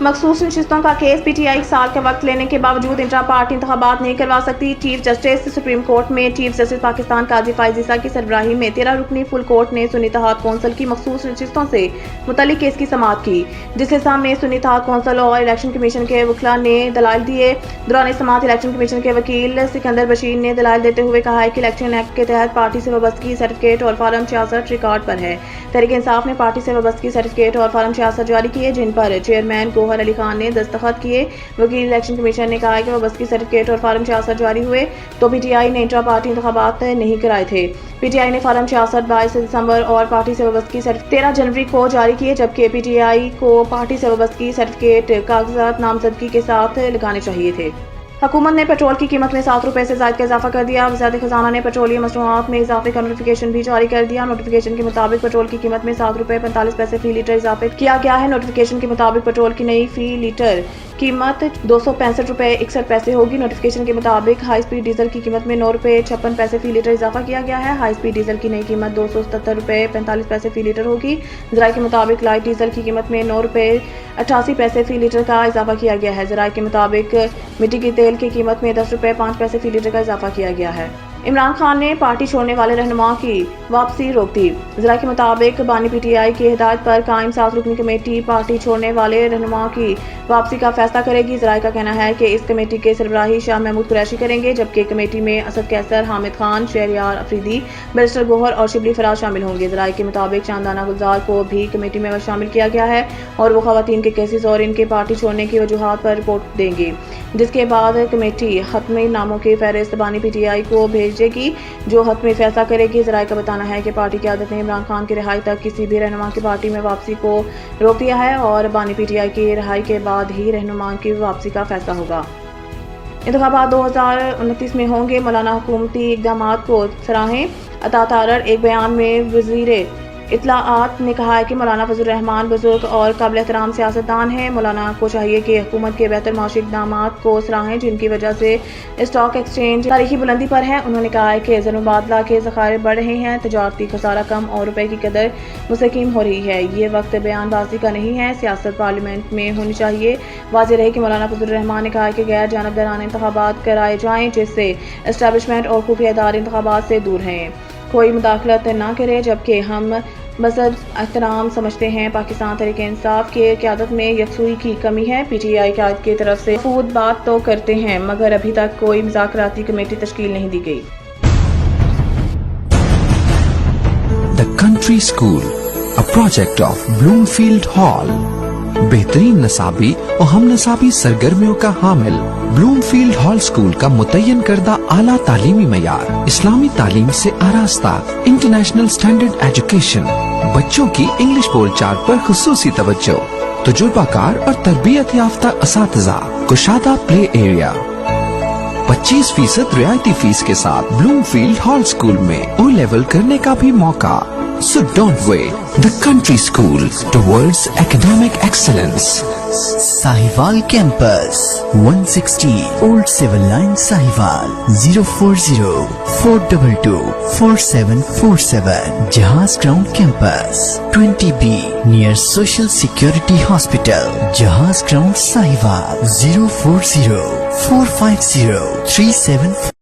मखसूस नशिस्तों का case PTI 1 साल का वक्त लेने के बावजूद इंट्रा पार्टी इंतखाबात नहीं करवा सकती। चीफ जस्टिस सुप्रीम कोर्ट में चीफ जस्टिस पाकिस्तान काजी फायज ईसा की सरबराही में 13 रुकनी फुल कोर्ट ने सुन्नी इत्तेहाद कौंसिल की मखसूस नशिस्तों से मुतल्लिक केस की समाअत की, जिसके सामने सुन्नी इत्तेहाद कौंसिल और इलेक्शन कमीशन के वकला ने दलाइल दिए। दौरान समाअत इलेक्शन कमीशन के वकील सिकंदर बशीर ने दलाइल देते हुए कहा है कि इलेक्शन एक्ट के तहत पार्टी से वाबस्तगी सर्टिफिकेट और फार्म 66 रिकॉर्ड पर है। तहरीक इंसाफ ने पार्टी से वाबस्तगी सर्टिफिकेट और फार्म 66 जारी किए, जिन पर चेयरमैन गौहर अली खान ने दस्तखत किए। वकील इलेक्शन कमीशन ने कहा कि वाबस्तगी सर्टिफिकेट और फार्म 66 जारी हुए तो पीटीआई ने इंट्रा पार्टी इंतखाबात नहीं कराए थे। पीटीआई ने फार्म 66 22 दिसंबर और पार्टी से वाबस्तगी सर्टिफिकेट 13 जनवरी को जारी किए, जबकि पीटीआई को पार्टी से वाबस्तगी सर्टिफिकेट कागजात नामजदगी के साथ लगाने चाहिए थे। हुकूमत ने पेट्रोल की कीमत में 7 रुपए से ज़ायद का इजाफा कर दिया। वज़ारत खजाना ने पेट्रोलियम मसनूआत में इजाफे का नोटिफिकेशन भी जारी कर दिया। नोटिफिकेशन के मुताबिक पेट्रोल की कीमत में 7 रुपए 45 पैसे फी लीटर इजाफे किया गया है। नोटिफिकेशन के मुताबिक पेट्रोल की नई फी लीटर कीमत 265 रुपए 61 पैसे होगी। नोटिफिकेशन के मुताबिक हाई स्पीड डीजल की कीमत में 9 रुपए 56 पैसे फी लीटर इजाफा किया गया है। हाई स्पीड डीजल की नई कीमत 277 रुपए 45 पैसे फी लीटर होगी। ज़राए के मुताबिक लाइट डीजल की कीमत में 9 रुपए 88 पैसे फी लीटर का इजाफा किया गया है। ज़राए के मुताबिक मिट्टी की तेल की कीमत में 10 रुपए 5 पैसे फी लीटर का इजाफा किया गया है। इमरान खान ने पार्टी छोड़ने वाले रहनुमाओं की वापसी रोक दी। ज़राए के मुताबिक बानी पीटीआई की हिदायत पर कायम 7 रुकनी कमेटी पार्टी छोड़ने वाले रहनुमाओं की वापसी का फैसला करेगी। ज़राए का कहना है कि इस कमेटी के सरबराही शाह महमूद कुरैशी करेंगे, जबकि कमेटी में असद कैसर, हामिद खान, शहरयार अफरीदी, बैरिस्टर गौहर और शिबली फराज शामिल होंगे। ज़राए के मुताबिक चांदाना गुलजार को भी कमेटी में शामिल किया गया है और वो खवातीन के केसेस और इनके पार्टी छोड़ने की वजूहात पर रिपोर्ट देंगी, जिसके बाद कमेटी हतमी नामों की फहरिस्त बानी पीटीआई को भेजेगी, जो हतमी फैसला करेगी। ज़राए का बताना है कि पार्टी की आदत ने इमरान खान की रिहाई तक किसी भी रहनुमा की पार्टी में वापसी को रोक दिया है और बानी पीटीआई की रिहाई के बाद ही रहनुमा की वापसी का फैसला होगा। इंतखाबात 2029 में होंगे, मौलाना हुकूमती इक़दामात को सराहें। अता तारड़ एक बयान में वज़ीर इत्तलाआत ने कहा है कि मौलाना फजल रहमान बुजुर्ग और काबिल एहतराम सियासतदान हैं। मौलाना को चाहिए कि हुकूमत के बेहतर माशी इक़दामात को सराहें, जिनकी वजह से स्टॉक एक्सचेंज तारीखी बुलंदी पर है। उन्होंने कहा है कि ज़र मुबादला के ज़खायर बढ़ रहे हैं, तजारती खसारा कम और रुपए की कदर मुस्तकीम हो रही है। ये वक्त बयानबाजी का नहीं है, सियासत पार्लियामेंट में होनी चाहिए। वाज़ेह रहे कि मौलाना फजल रहमान ने कहा कि गैर जानबदाराना इंतखाबात कराए जाएँ, जिससे एस्टैब्लिशमेंट और खुफिया इदारे इंतखाबात से दूर हैं, कोई मुदाखलत ना करे, जबकि हम मज़हब एहतराम समझते हैं। पाकिस्तान तहरीक इंसाफ के क़यादत में यकसुई की कमी है। पीटीआई क़यादत की तरफ से फूद बात तो करते हैं, मगर अभी तक कोई मुज़ाकराती कमेटी तश्कील नहीं दी गई। The country school, a project of Bloomfield hall, बेहतरीन नसाबी और हम नसाबी सरगर्मियों का हामिल। ब्लूमफील्ड हॉल स्कूल का मुतय्यन करदा आला तालीमी मयार, इस्लामी तालीम से आरास्ता, इंटरनेशनल स्टैंडर्ड एजुकेशन, बच्चों की इंग्लिश बोलचाल पर खुसूसी तवज्जो, तजुर्बाकार और तरबियत याफ्ता असातिज़ा, कुशादा प्ले एरिया, 25% रियायती फीस के साथ ब्लूमफील्ड हॉल स्कूल में ओ लेवल करने का भी मौका। So don't wait. The country school towards academic excellence. Sahiwal Campus, 160 Old Civil Line, Sahiwal, 040-422-4747. Jahaz Ground Campus, 20B, near Social Security Hospital, Jahaz Ground, Sahiwal, 040-450-37